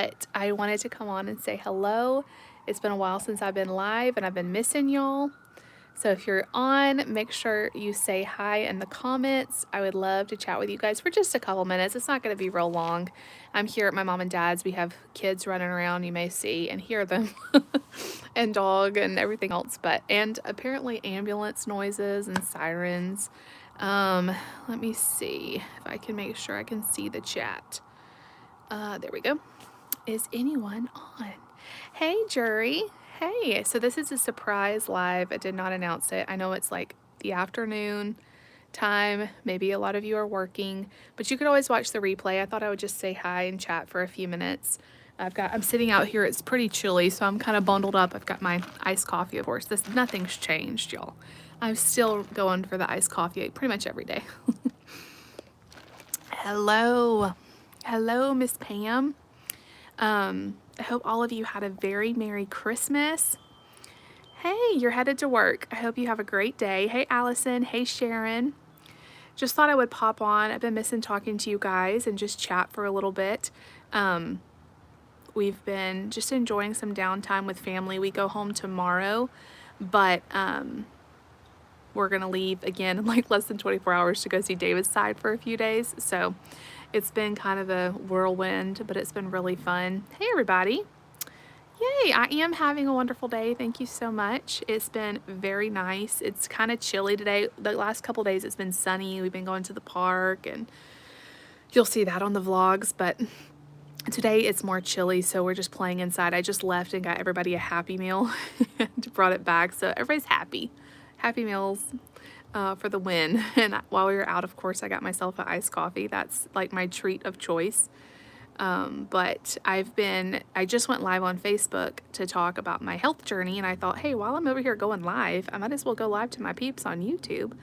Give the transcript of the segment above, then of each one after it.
but I wanted to come on and say hello. It's been a while since I've been live and I've been missing y'all. So if you're on, make sure you say hi in the comments. I would love to chat with you guys for just a couple minutes. It's not going to be real long. I'm here at my mom and dad's. We have kids running around, you may see and hear them, and dog and everything else, and apparently ambulance noises and sirens. Let me see if I can make sure I can see the chat. There we go. Is anyone on? Hey, jury. Hey, so this is a surprise live. I did not announce it. I know it's like the afternoon time. Maybe a lot of you are working, but you could always watch the replay. I thought I would just say hi and chat for a few minutes. I'm sitting out here. It's pretty chilly, so I'm kind of bundled up. I've got my iced coffee, of course. Nothing's changed, y'all. I'm still going for the iced coffee pretty much every day. Hello. Hello, Miss Pam. I hope all of you had a very Merry Christmas. Hey, you're headed to work. I hope you have a great day. Hey, Allison. Hey, Sharon. Just thought I would pop on. I've been missing talking to you guys and just chat for a little bit. We've been just enjoying some downtime with family. We go home tomorrow, but we're going to leave again in like less than 24 hours to go see David's side for a few days. So it's been kind of a whirlwind, but it's been really fun. Hey, everybody. Yay, I am having a wonderful day. Thank you so much. It's been very nice. It's kind of chilly today. The last couple days it's been sunny. We've been going to the park, and you'll see that on the vlogs, but today it's more chilly, so we're just playing inside. I just left and got everybody a Happy Meal and brought it back, so everybody's happy. Happy Meals for the win. And while we were out, of course, I got myself an iced coffee. That's like my treat of choice. But I just went live on Facebook to talk about my health journey, and I thought, hey, while I'm over here going live, I might as well go live to my peeps on YouTube.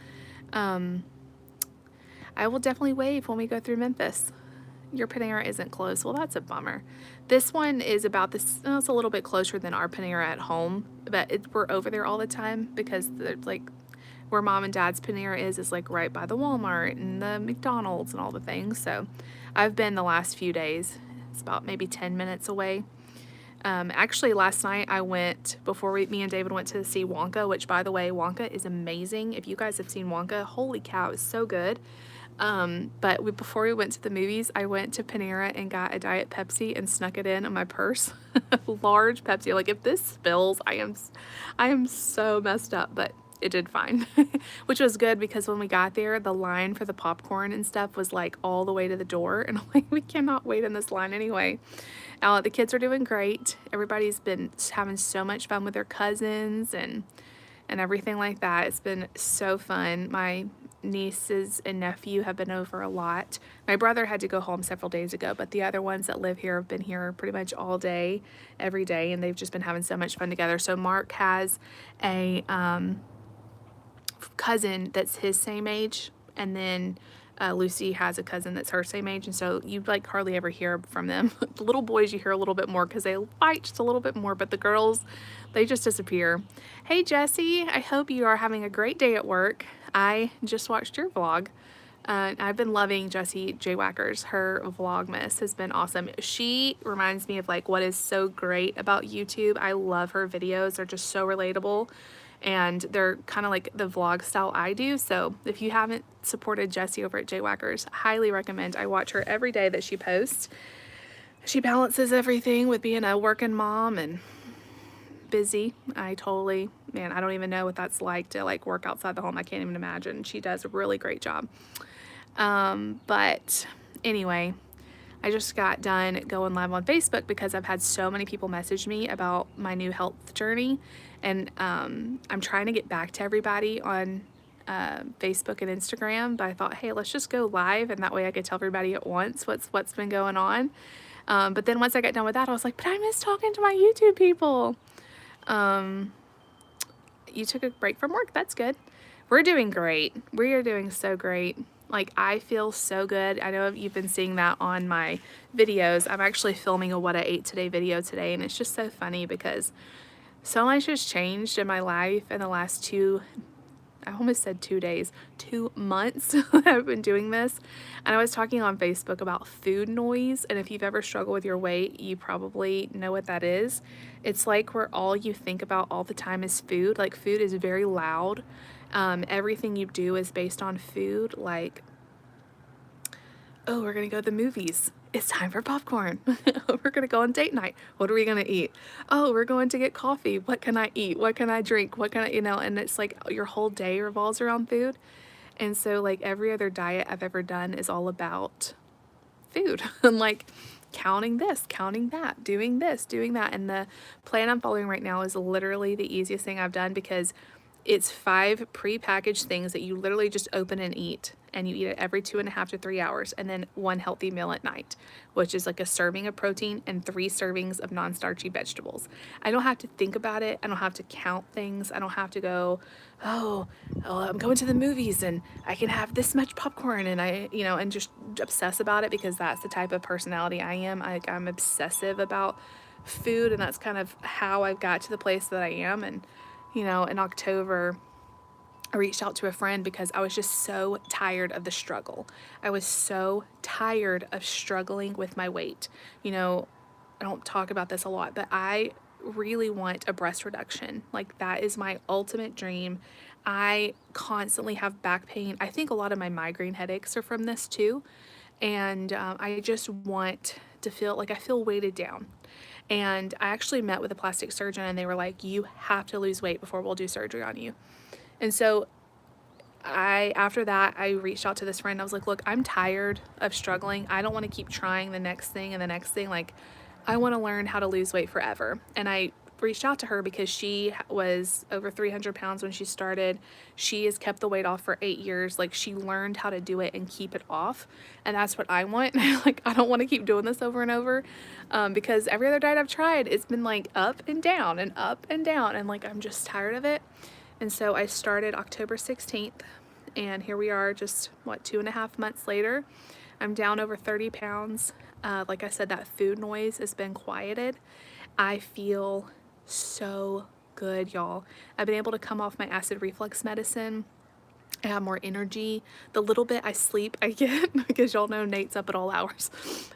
I will definitely wave when we go through Memphis. Your Panera isn't close. Well, that's a bummer. This one is about this, it's a little bit closer than our Panera at home, but we're over there all the time because like where mom and dad's Panera is like right by the Walmart and the McDonald's and all the things. So I've been the last few days. It's about maybe 10 minutes away. Actually, last night I went, before me and David went to see Wonka, which, by the way, Wonka is amazing. If you guys have seen Wonka, holy cow, it's so good. But before we went to the movies, I went to Panera and got a Diet Pepsi and snuck it in my purse. Large Pepsi. Like, if this spills, I am so messed up, but it did fine. Which was good because when we got there, the line for the popcorn and stuff was like all the way to the door, and I'm like, we cannot wait in this line anyway. The kids are doing great. Everybody's been having so much fun with their cousins and everything like that. It's been so fun. My nieces and nephew have been over a lot. My brother had to go home several days ago, but the other ones that live here have been here pretty much all day, every day, and they've just been having so much fun together. So Mark has a cousin that's his same age, and then Lucy has a cousin that's her same age, and so you like hardly ever hear from them. The little boys you hear a little bit more because they fight just a little bit more, but the girls, they just disappear. Hey Jessie, I hope you are having a great day at work. I just watched your vlog. I've been loving Jessie J. Wackers. Her Vlogmas has been awesome. She reminds me of like what is so great about YouTube. I love her videos. They're just so relatable, and they're kind of like the vlog style I do. So if you haven't supported Jessie over at J. Wackers, highly recommend. I watch her every day that she posts. She balances everything with being a working mom and busy. I don't even know what that's like to like work outside the home. I can't even imagine. She does a really great job. But anyway, I just got done going live on Facebook because I've had so many people message me about my new health journey, and I'm trying to get back to everybody on Facebook and Instagram, but I thought, hey, let's just go live, and that way I could tell everybody at once what's been going on. But then once I got done with that, I was like, but I miss talking to my YouTube people. You took a break from work. That's good. We're doing great. We are doing so great. Like, I feel so good. I know you've been seeing that on my videos. I'm actually filming a what I ate today video today, and it's just so funny because so much has changed in my life in the last 2 I almost said 2 days, 2 months I've been doing this. And I was talking on Facebook about food noise. And if you've ever struggled with your weight, you probably know what that is. It's like where all you think about all the time is food. Like food is very loud. Everything you do is based on food. Like, oh, we're going to go to the movies. It's time for popcorn. We're going to go on date night. What are we going to eat? Oh, we're going to get coffee. What can I eat? What can I drink? What can I, and it's like your whole day revolves around food. And so like every other diet I've ever done is all about food and like counting this, counting that, doing this, doing that. And the plan I'm following right now is literally the easiest thing I've done because it's 5 prepackaged things that you literally just open and eat. And you eat it every 2.5 to 3 hours, and then 1 healthy meal at night, which is like a serving of protein and 3 servings of non-starchy vegetables. I don't have to think about it. I don't have to count things. I don't have to go, oh, I'm going to the movies and I can have this much popcorn and and just obsess about it because that's the type of personality I am. I'm obsessive about food, and that's kind of how I've got to the place that I am. And, in October, I reached out to a friend because I was just so tired of the struggle. I was so tired of struggling with my weight. I don't talk about this a lot, but I really want a breast reduction. Like that is my ultimate dream. I constantly have back pain. I think a lot of my migraine headaches are from this too. And I just want to feel like I feel weighted down. And I actually met with a plastic surgeon and they were like, you have to lose weight before we'll do surgery on you. And so after that, I reached out to this friend. I was like, look, I'm tired of struggling. I don't want to keep trying the next thing and the next thing. Like, I want to learn how to lose weight forever. And I reached out to her because she was over 300 pounds when she started. She has kept the weight off for 8 years. Like, she learned how to do it and keep it off. And that's what I want. Like, I don't want to keep doing this over and over because every other diet I've tried, it's been like up and down and up and down. And like, I'm just tired of it. And so I started October 16th, and here we are just, 2.5 months later. I'm down over 30 pounds. Like I said, that food noise has been quieted. I feel so good, y'all. I've been able to come off my acid reflux medicine. I have more energy. The little bit I sleep I get, because y'all know Nate's up at all hours.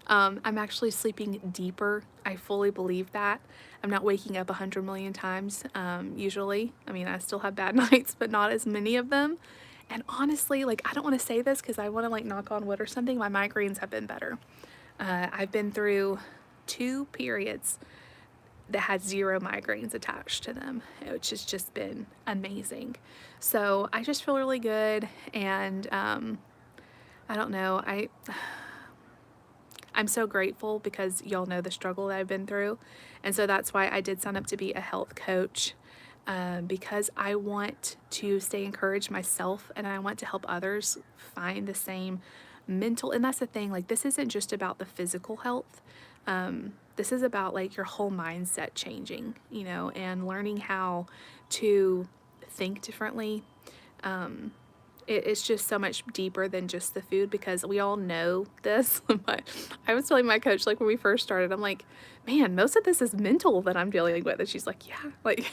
I'm actually sleeping deeper. I fully believe that. I'm not waking up 100 million times usually. I mean, I still have bad nights, but not as many of them. And honestly, like, I don't want to say this because I want to like knock on wood or something. My migraines have been better. I've been through 2 periods that had 0 migraines attached to them, which has just been amazing. So I just feel really good. And I don't know, I'm so grateful because y'all know the struggle that I've been through. And so that's why I did sign up to be a health coach, because I want to stay encouraged myself and I want to help others find the same mental. And that's the thing, like, this isn't just about the physical health. This is about like your whole mindset changing, and learning how to think differently. It's just so much deeper than just the food because we all know this. I was telling my coach, like when we first started, I'm like, man, most of this is mental that I'm dealing with. And she's like, yeah, like,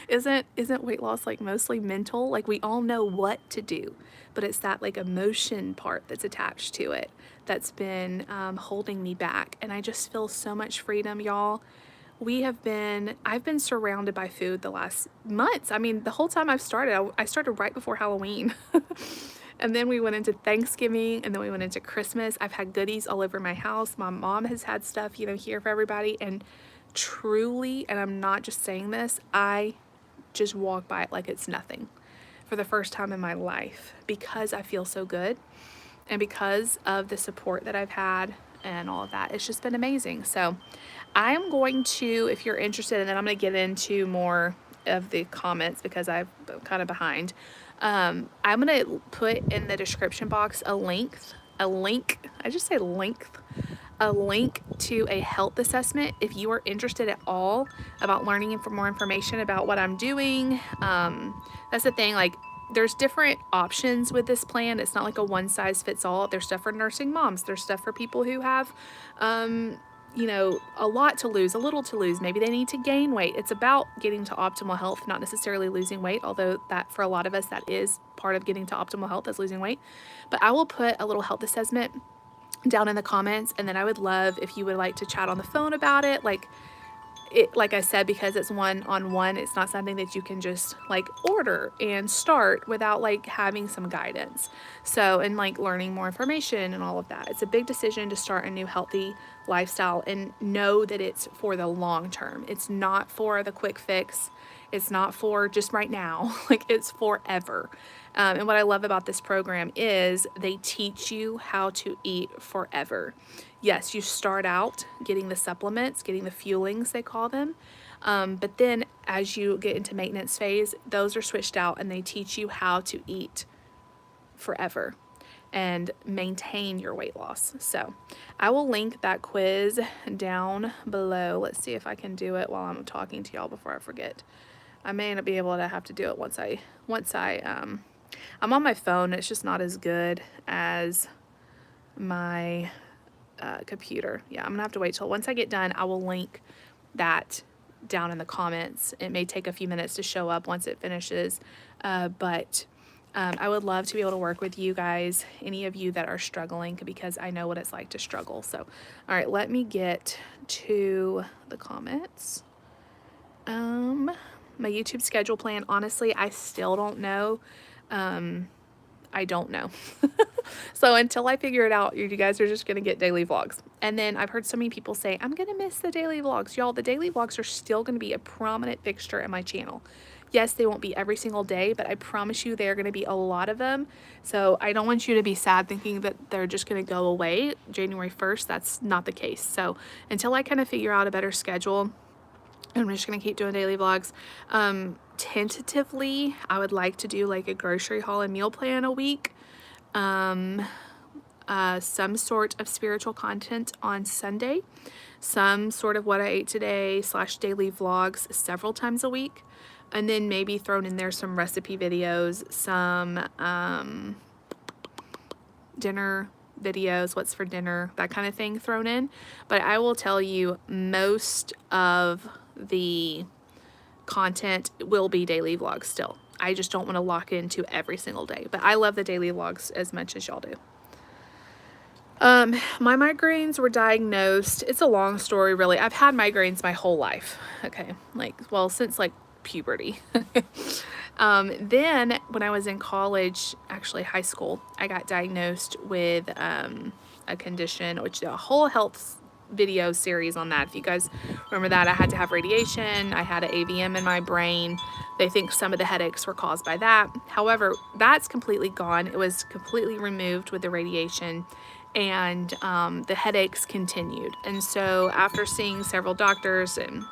isn't weight loss like mostly mental? Like we all know what to do, but it's that like emotion part that's attached to it that's been holding me back. And I just feel so much freedom, y'all. I've been surrounded by food the last months. I mean, the whole time I started right before Halloween. And then we went into Thanksgiving, and then we went into Christmas. I've had goodies all over my house. My mom has had stuff, here for everybody. And truly, and I'm not just saying this, I just walk by it like it's nothing for the first time in my life because I feel so good and because of the support that I've had and all of that. It's just been amazing. So I'm going to, if you're interested, and then I'm going to get into more of the comments because I'm kind of behind. I'm going to put in the description box a link, I just say length, a link to a health assessment if you are interested at all about learning for more information about what I'm doing. That's the thing, like, there's different options with this plan. It's not like a one size fits all. There's stuff for nursing moms. There's stuff for people who have, you know, a lot to lose, a little to lose. Maybe they need to gain weight. It's about getting to optimal health, not necessarily losing weight, although that for a lot of us, that is part of getting to optimal health is losing weight. But I will put a little health assessment down in the comments, and then I would love if you would like to chat on the phone about it. Like I said, because it's one-on-one, it's not something that you can just like order and start without like having some guidance. So, and like learning more information and all of that. It's a big decision to start a new healthy lifestyle, and know that it's for the long term. It's not for the quick fix. It's not for just right now. Like, it's forever. And what I love about this program is they teach you how to eat forever. Yes, you start out getting the supplements, getting the fuelings, they call them. But then as you get into maintenance phase, those are switched out, and they teach you how to eat forever and maintain your weight loss. So I will link that quiz down below. Let's see if I can do it while I'm talking to y'all before I forget. I may not be able to have to do it once I'm on my phone. It's just not as good as my computer. Yeah, I'm gonna have to wait till once I get done. I will link that down in the comments. It may take a few minutes to show up once it finishes, but I would love to be able to work with you guys, any of you that are struggling, because I know what it's like to struggle. So, all right, let me get to the comments. My YouTube schedule plan, honestly, I still don't know. I don't know. So until I figure it out, you guys are just going to get daily vlogs. And then I've heard so many people say, I'm going to miss the daily vlogs. Y'all, the daily vlogs are still going to be a prominent fixture in my channel. Yes, they won't be every single day, but I promise you there are going to be a lot of them. So I don't want you to be sad thinking that they're just going to go away January 1st. That's not the case. So until I kind of figure out a better schedule, I'm just going to keep doing daily vlogs. Tentatively, I would like to do like a grocery haul and meal plan a week. Some sort of spiritual content on Sunday. Some sort of what I ate today / daily vlogs several times a week. And then maybe thrown in there some recipe videos, some dinner videos, what's for dinner, that kind of thing thrown in. But I will tell you, most of the content will be daily vlogs still. I just don't want to lock into every single day, but I love the daily vlogs as much as y'all do. My migraines were diagnosed. It's a long story, really. I've had migraines my whole life. Okay. Well, since like puberty. Then when I was in college, actually high school, I got diagnosed with, a condition, which a whole health video series on that. If you guys remember that, I had to have radiation. I had an AVM in my brain. They think some of the headaches were caused by that. However, that's completely gone. It was completely removed with the radiation, and the headaches continued. And so after seeing several doctors and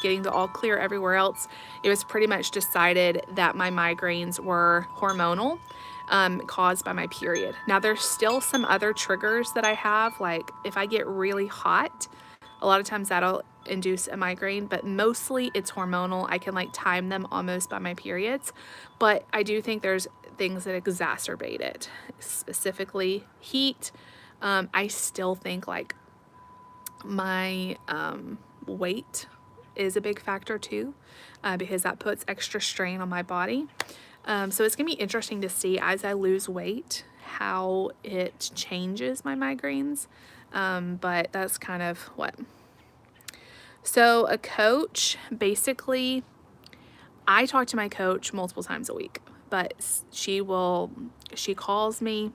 getting the all clear everywhere else, it was pretty much decided that my migraines were hormonal, caused by my period. Now there's still some other triggers that I have, like if I get really hot, a lot of times that'll induce a migraine, but mostly it's hormonal. I can like time them almost by my periods, but I do think there's things that exacerbate it, specifically heat. I still think like my weight is a big factor too, because that puts extra strain on my body. So it's gonna be interesting to see as I lose weight how it changes my migraines, but that's kind of what. So a coach, basically, I talk to my coach multiple times a week, but she calls me,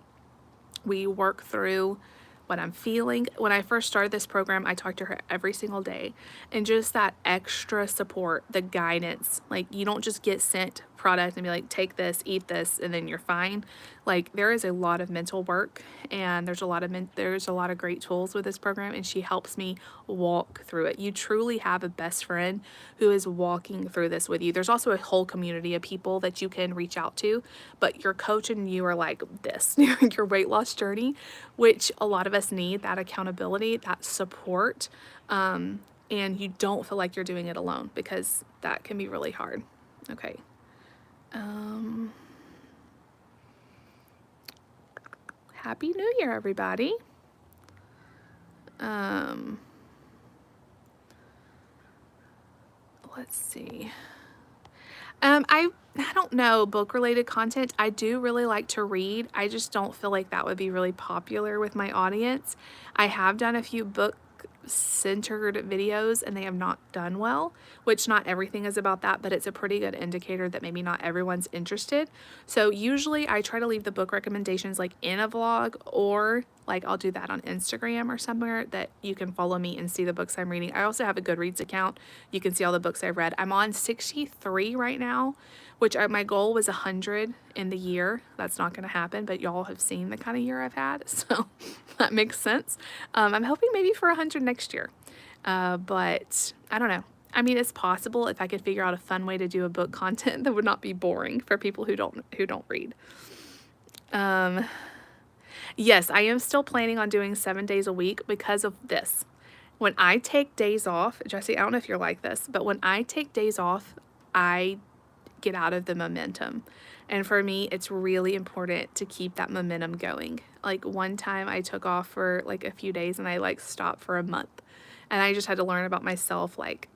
we work through what I'm feeling. When I first started this program, I talked to her every single day, and just that extra support, the guidance, like you don't just get sent product and be like, take this, eat this, and then you're fine. Like there is a lot of mental work, and there's a lot of great tools with this program, and she helps me walk through it. You truly have a best friend who is walking through this with you. There's also a whole community of people that you can reach out to, but your coach and you are like this during your weight loss journey, which a lot of us need, that accountability, that support, and you don't feel like you're doing it alone, because that can be really hard. Okay. Happy New Year, everybody. let's see. I don't know, book related content. I do really like to read. I just don't feel like that would be really popular with my audience. I have done a few book centered videos and they have not done well, which not everything is about that, but it's a pretty good indicator that maybe not everyone's interested. So usually I try to leave the book recommendations like in a vlog, or like I'll do that on Instagram or somewhere that you can follow me and see the books I'm reading. I also have a Goodreads account. You can see all the books I've read. I'm on 63 right now, which my goal was 100 in the year. That's not going to happen, but y'all have seen the kind of year I've had, so that makes sense. I'm hoping maybe for 100 next year, but I don't know. I mean, it's possible if I could figure out a fun way to do a book content that would not be boring for people who don't read. Yes, I am still planning on doing 7 days a week because of this. When I take days off, Jesse, I don't know if you're like this, but when I take days off, I get out of the momentum. And for me, it's really important to keep that momentum going. Like one time I took off for like a few days and I like stopped for a month. And I just had to learn about myself, like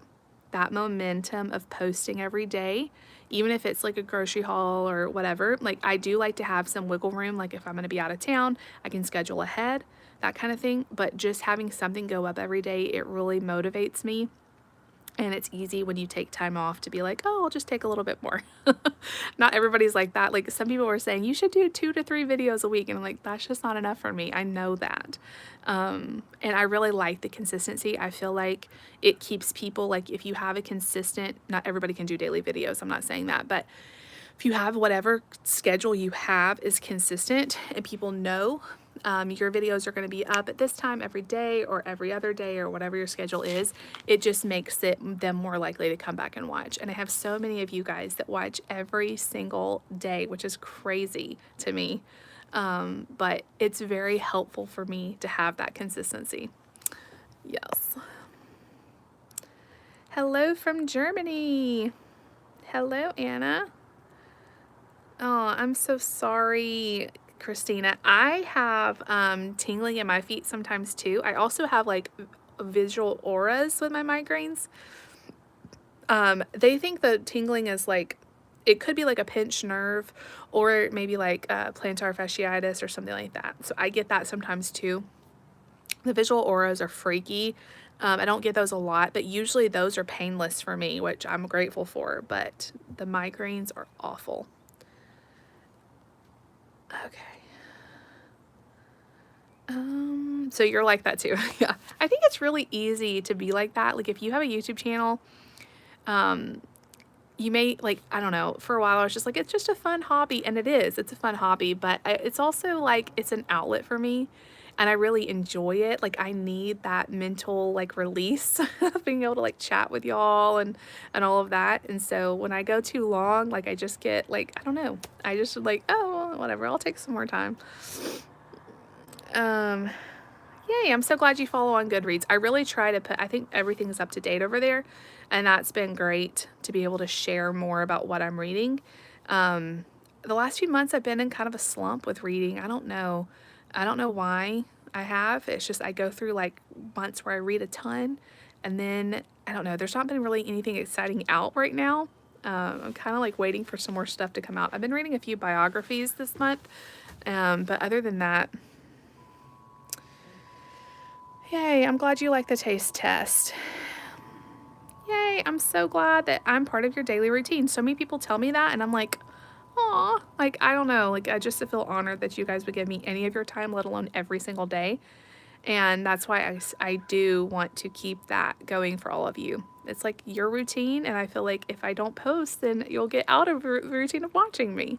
that momentum of posting every day, even if it's like a grocery haul or whatever. Like I do like to have some wiggle room. Like if I'm going to be out of town, I can schedule ahead, that kind of thing. But just having something go up every day, it really motivates me. And it's easy when you take time off to be like, oh, I'll just take a little bit more. Not everybody's like that. Like some people were saying, you should do 2 to 3 videos a week. And I'm like, that's just not enough for me. I know that. And I really like the consistency. I feel like it keeps people, like if you have a consistent, not everybody can do daily videos. I'm not saying that, but if you have whatever schedule you have is consistent and people know your videos are going to be up at this time every day or every other day or whatever your schedule is, it just makes them more likely to come back and watch. And I have so many of you guys that watch every single day, which is crazy to me. But it's very helpful for me to have that consistency. Yes. Hello from Germany. Hello, Anna. Oh, I'm so sorry, Christina. I have tingling in my feet sometimes too. I also have like visual auras with my migraines. They think the tingling is like, it could be like a pinched nerve or maybe like plantar fasciitis or something like that. So I get that sometimes too. The visual auras are freaky. I don't get those a lot, but usually those are painless for me, which I'm grateful for, but the migraines are awful. Okay. So you're like that too. Yeah. I think it's really easy to be like that. Like if you have a YouTube channel, you may like, I don't know, for a while I was just like, it's just a fun hobby. And it is, it's a fun hobby, but it's also like, it's an outlet for me and I really enjoy it. Like I need that mental like release of being able to like chat with y'all and all of that. And so when I go too long, like I just get like, I don't know, I just like, oh, whatever, I'll take some more time. Yay, I'm so glad you follow on Goodreads. I really try to put, I think everything's up to date over there, and that's been great to be able to share more about what I'm reading. The last few months I've been in kind of a slump with reading. I don't know why I have. It's just I go through like months where I read a ton, and then, I don't know, there's not been really anything exciting out right now. I'm kind of like waiting for some more stuff to come out. I've been reading a few biographies this month, but other than that, yay, I'm glad you like the taste test. Yay, I'm so glad that I'm part of your daily routine. So many people tell me that and I'm like, aw, like, I don't know, like I just feel honored that you guys would give me any of your time, let alone every single day. And that's why I do want to keep that going for all of you. It's like your routine, and I feel like if I don't post, then you'll get out of the routine of watching me.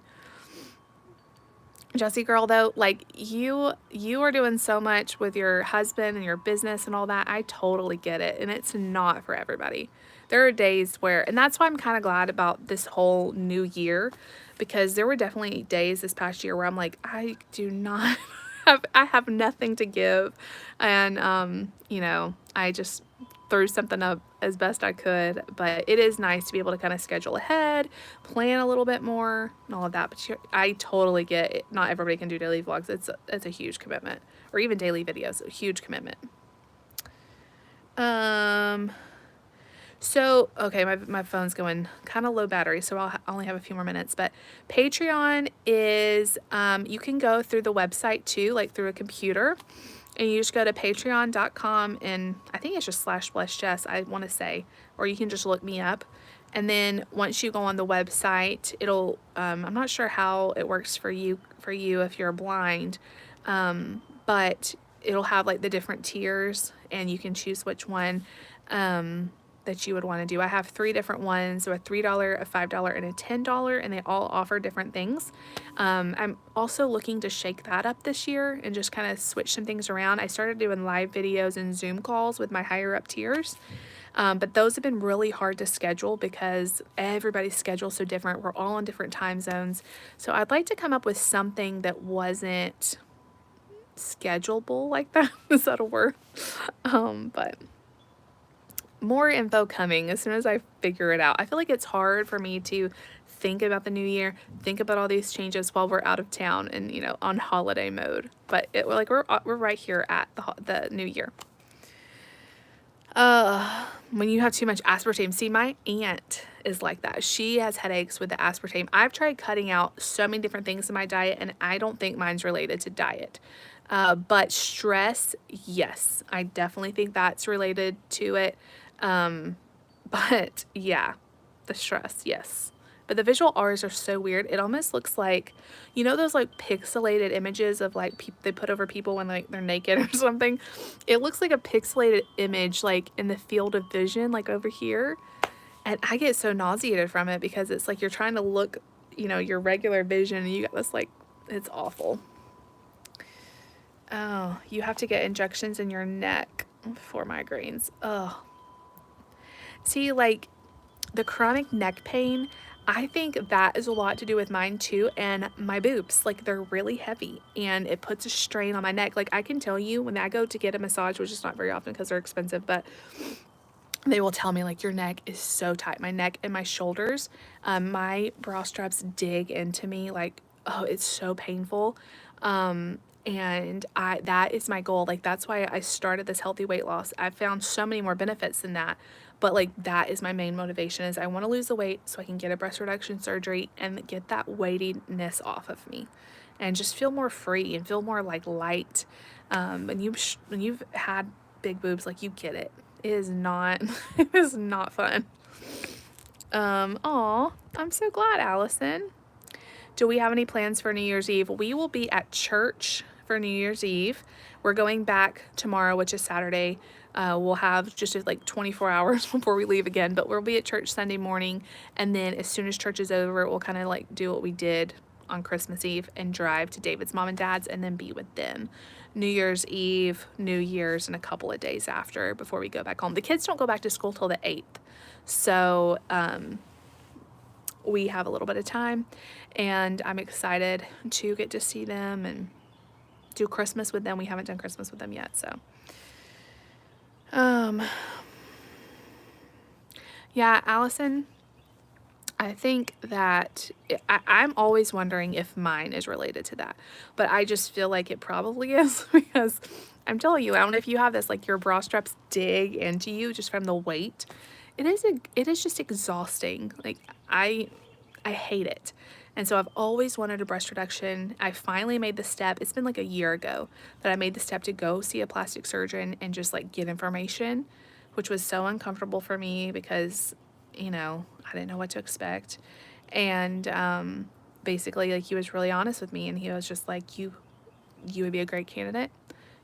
Jessie girl, though, like you are doing so much with your husband and your business and all that. I totally get it, and it's not for everybody. There are days where, and that's why I'm kind of glad about this whole new year, because there were definitely days this past year where I'm like, I do not I have nothing to give, and you know, I just threw something up as best I could. But it is nice to be able to kind of schedule ahead, plan a little bit more and all of that. But I totally get it. Not everybody can do daily vlogs. It's a huge commitment, or even daily videos, a huge commitment. So, okay, my phone's going kind of low battery, so I only have a few more minutes. But Patreon is, you can go through the website too, like through a computer, and you just go to patreon.com, and I think it's just /blessjess, I want to say, or you can just look me up. And then once you go on the website, it'll, I'm not sure how it works for you if you're blind, but it'll have like the different tiers, and you can choose which one that you would want to do. I have 3 different ones, so a $3, a $5, and a $10, and they all offer different things. I'm also looking to shake that up this year and just kind of switch some things around. I started doing live videos and Zoom calls with my higher up tiers. But those have been really hard to schedule because everybody's schedule is so different. We're all in different time zones. So I'd like to come up with something that wasn't schedulable like that. Is that a word? But more info coming as soon as I figure it out. I feel like it's hard for me to think about the new year, think about all these changes while we're out of town and, you know, on holiday mode. But we're right here at the new year. When you have too much aspartame. See, my aunt is like that. She has headaches with the aspartame. I've tried cutting out so many different things in my diet, and I don't think mine's related to diet. But stress, yes, I definitely think that's related to it. But yeah, the stress, yes. But the visual R's are so weird. It almost looks like, you know, those like pixelated images of like they put over people when like they're naked or something. It looks like a pixelated image like in the field of vision, like over here. And I get so nauseated from it because it's like you're trying to look, you know, your regular vision, and you got this like, it's awful. Oh, you have to get injections in your neck for migraines. Oh. See, like the chronic neck pain, I think that is a lot to do with mine too, and my boobs, like they're really heavy and it puts a strain on my neck. Like I can tell you when I go to get a massage, which is not very often because they're expensive, but they will tell me like your neck is so tight. My neck and my shoulders, my bra straps dig into me like, oh, it's so painful. And that is my goal. Like that's why I started this healthy weight loss. I found so many more benefits than that. But like that is my main motivation, is I want to lose the weight so I can get a breast reduction surgery and get that weightiness off of me and just feel more free and feel more like light. When you've had big boobs, like you get it. It is not it is not fun. Aw, I'm so glad, Allison. Do we have any plans for New Year's Eve? We will be at church for New Year's Eve. We're going back tomorrow, which is Saturday. We'll have just like 24 hours before we leave again, but we'll be at church Sunday morning. And then as soon as church is over, we'll kind of like do what we did on Christmas Eve and drive to David's mom and dad's and then be with them. New Year's Eve, New Year's, and a couple of days after before we go back home. The kids don't go back to school till the 8th. So, we have a little bit of time, and I'm excited to get to see them and do Christmas with them. We haven't done Christmas with them yet, so yeah, Allison, I think that I'm always wondering if mine is related to that, but I just feel like it probably is because I'm telling you, I don't know if you have this, like your bra straps dig into you just from the weight. It is just exhausting. Like I hate it. And so I've always wanted a breast reduction. I finally made the step. It's been like a year ago that I made the step to go see a plastic surgeon and just like get information, which was so uncomfortable for me because, you know, I didn't know what to expect. And basically like he was really honest with me, and he was just like, you would be a great candidate.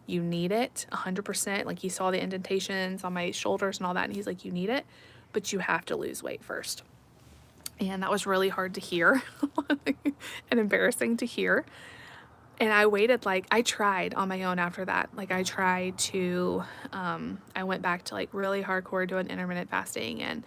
You need it 100%. Like he saw the indentations on my shoulders and all that, and he's like, you need it, but you have to lose weight first. And that was really hard to hear and embarrassing to hear. And I waited, like, I tried on my own after that. Like, I tried to, I went back to, like, really hardcore doing intermittent fasting and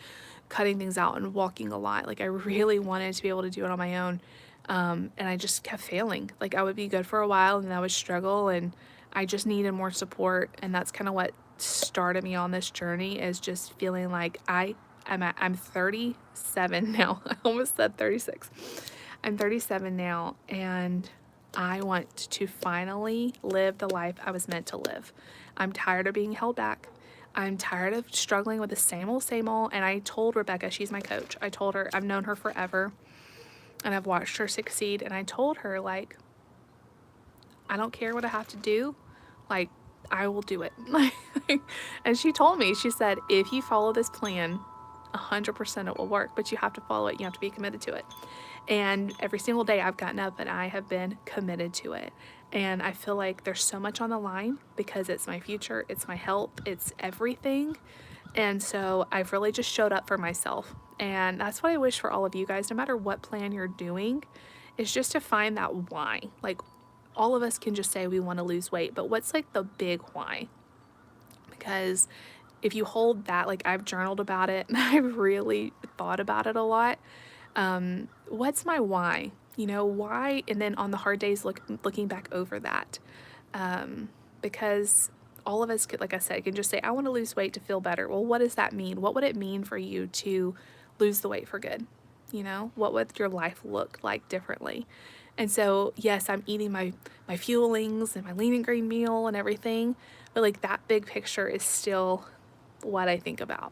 cutting things out and walking a lot. Like, I really wanted to be able to do it on my own. And I just kept failing. Like, I would be good for a while and then I would struggle, and I just needed more support. And that's kind of what started me on this journey, is just feeling like I'm 37 now. I almost said 36. I'm 37 now, and I want to finally live the life I was meant to live. I'm tired of being held back. I'm tired of struggling with the same old, and I told Rebecca, she's my coach, I told her, I've known her forever, and I've watched her succeed, and I told her, like, I don't care what I have to do, like, I will do it. And she told me, she said, if you follow this plan, 100% it will work, but you have to follow it. You have to be committed to it. And every single day I've gotten up and I have been committed to it. And I feel like there's so much on the line because it's my future, it's my health, it's everything. And so I've really just showed up for myself. And that's what I wish for all of you guys, no matter what plan you're doing, is just to find that why. Like, all of us can just say we want to lose weight, but what's like the big why? Because if you hold that, like I've journaled about it and I've really thought about it a lot. What's my why? You know, why? And then on the hard days, looking back over that. Because all of us could, like I said, can just say, I want to lose weight to feel better. Well, what does that mean? What would it mean for you to lose the weight for good? You know, what would your life look like differently? And so, yes, I'm eating my fuelings and my lean and green meal and everything, but like that big picture is still what I think about.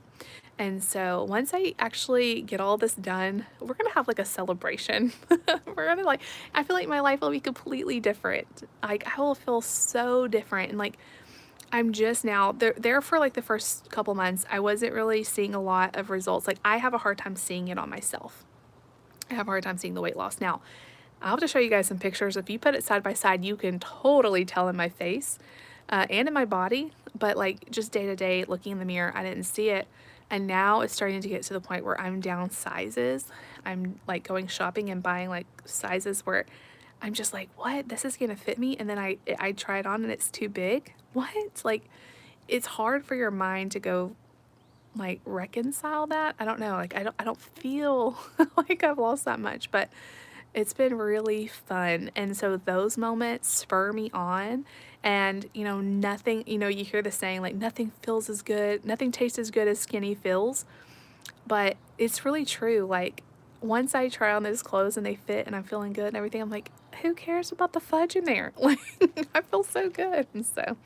And so once I actually get all this done, we're gonna have like a celebration. We're gonna like, I feel like my life will be completely different. Like I will feel so different. And like, I'm just now there for like the first couple months, I wasn't really seeing a lot of results. Like I have a hard time seeing it on myself. I have a hard time seeing the weight loss. Now, I'll have to show you guys some pictures. If you put it side by side, you can totally tell in my face and in my body, but like just day to day looking in the mirror, I didn't see it. And now it's starting to get to the point where I'm down sizes. I'm like going shopping and buying like sizes where I'm just like, what? This is gonna fit me? And then I try it on and it's too big. What? Like, it's hard for your mind to go like reconcile that. I don't know. Like I don't feel like I've lost that much, but it's been really fun. And so those moments spur me on. And, you know, nothing, you know, you hear the saying like nothing feels as good, nothing tastes as good as skinny feels. But it's really true. Like once I try on those clothes and they fit and I'm feeling good and everything, I'm like, who cares about the fudge in there? Like I feel so good. And so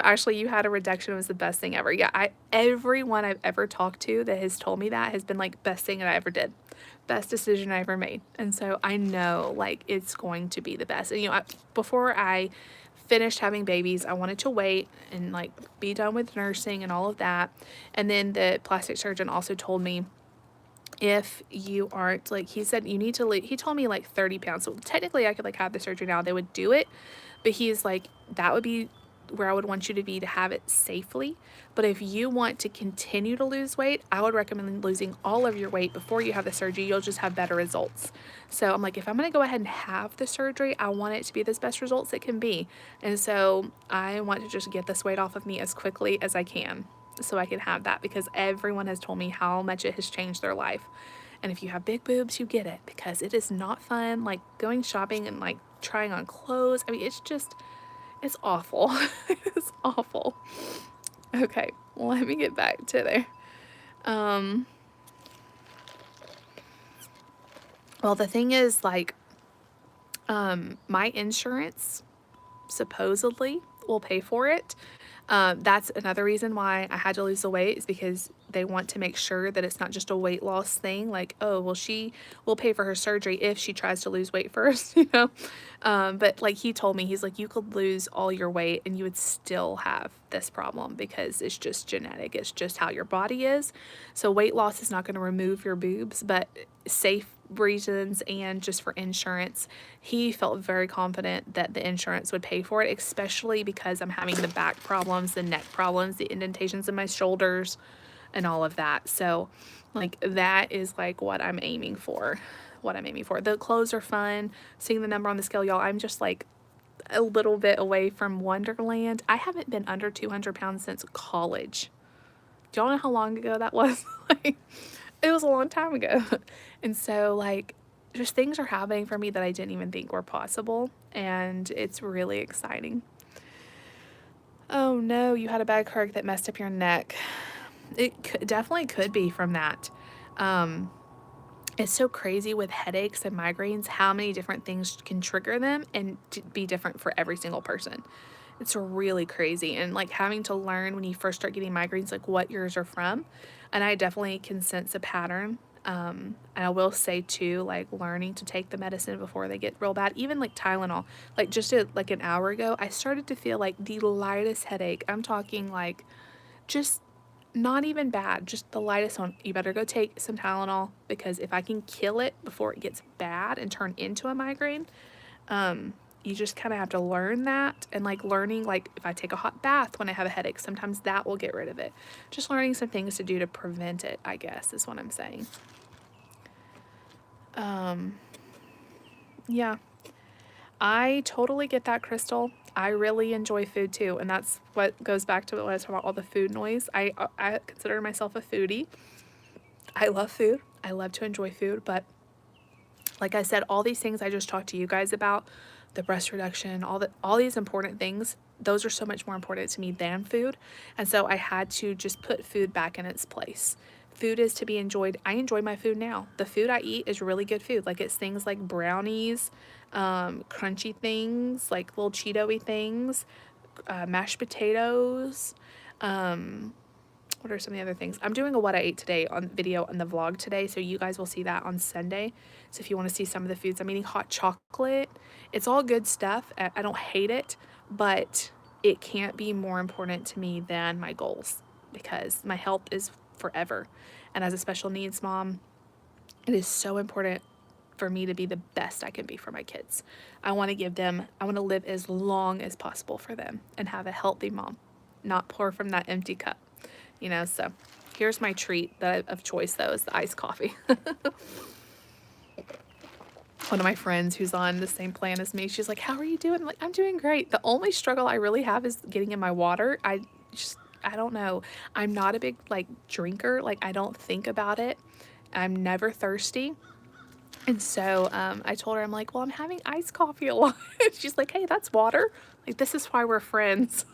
actually you had a reduction was the best thing ever. Yeah, everyone I've ever talked to that has told me that has been like best thing that I ever did. Best decision I ever made. And so I know like it's going to be the best. And you know, before I finished having babies, I wanted to wait and like be done with nursing and all of that. And then the plastic surgeon also told me if you aren't like, he said you need to he told me like 30 pounds. So technically I could like have the surgery now, they would do it, but he's like, that would be where I would want you to be to have it safely. But if you want to continue to lose weight, I would recommend losing all of your weight before you have the surgery. You'll just have better results. So I'm like, if I'm going to go ahead and have the surgery, I want it to be the best results it can be. And so I want to just get this weight off of me as quickly as I can so I can have that, because everyone has told me how much it has changed their life. And if you have big boobs, you get it, because it is not fun like going shopping and like trying on clothes. I mean, it's awful. It's awful. Okay, well, let me get back to there. Well, the thing is, like, my insurance supposedly will pay for it. That's another reason why I had to lose the weight, is because they want to make sure that it's not just a weight loss thing. Like, oh, well, she will pay for her surgery if she tries to lose weight first, you know? But like he told me, he's like, you could lose all your weight and you would still have this problem because it's just genetic. It's just how your body is. So weight loss is not going to remove your boobs, but safe reasons and just for insurance, he felt very confident that the insurance would pay for it, especially because I'm having the back problems, the neck problems, the indentations in my shoulders, and all of that. So like that is like what I'm aiming for. The clothes are fun. Seeing the number on the scale, y'all, I'm just like a little bit away from Wonderland. I haven't been under 200 pounds since college. Do y'all know how long ago that was? Like, it was a long time ago. And so like just things are happening for me that I didn't even think were possible, and it's really exciting. Oh no, you had a bad car that messed up your neck. It definitely could be from that. It's so crazy with headaches and migraines how many different things can trigger them and be different for every single person. It's really crazy. And like having to learn when you first start getting migraines, like what yours are from. And I definitely can sense a pattern. And I will say too, like learning to take the medicine before they get real bad, even like Tylenol, like just like an hour ago, I started to feel like the lightest headache. I'm talking like just not even bad, just the lightest one. You better go take some Tylenol, because if I can kill it before it gets bad and turn into a migraine, you just kind of have to learn that. And like learning, like if I take a hot bath when I have a headache, sometimes that will get rid of it. Just learning some things to do to prevent it, I guess, is what I'm saying. Yeah, I totally get that, Crystal. I really enjoy food too, and that's what goes back to what I was talking about, all the food noise. I consider myself a foodie. I love food. I love to enjoy food, but like I said, all these things I just talked to you guys about, the breast reduction, all these important things, those are so much more important to me than food. And so I had to just put food back in its place. Food is to be enjoyed. I enjoy my food now. The food I eat is really good food. Like it's things like brownies, crunchy things, like little Cheeto-y things, mashed potatoes, what are some of the other things? I'm doing a what I ate today on video on the vlog today, so you guys will see that on Sunday. So if you want to see some of the foods, I'm eating hot chocolate. It's all good stuff. I don't hate it, but it can't be more important to me than my goals, because my health is forever. And as a special needs mom, it is so important for me to be the best I can be for my kids. I want to live as long as possible for them and have a healthy mom, not pour from that empty cup. So here's my treat of choice, though, is the iced coffee. One of my friends who's on the same plan as me, she's like, how are you doing? I'm like, I'm doing great. The only struggle I really have is getting in my water. I don't know. I'm not a big drinker. I don't think about it. I'm never thirsty. And so I told her, I'm like, well, I'm having iced coffee a lot. She's like, hey, that's water. This is why we're friends.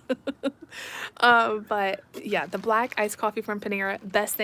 But yeah, the black iced coffee from Panera, best thing.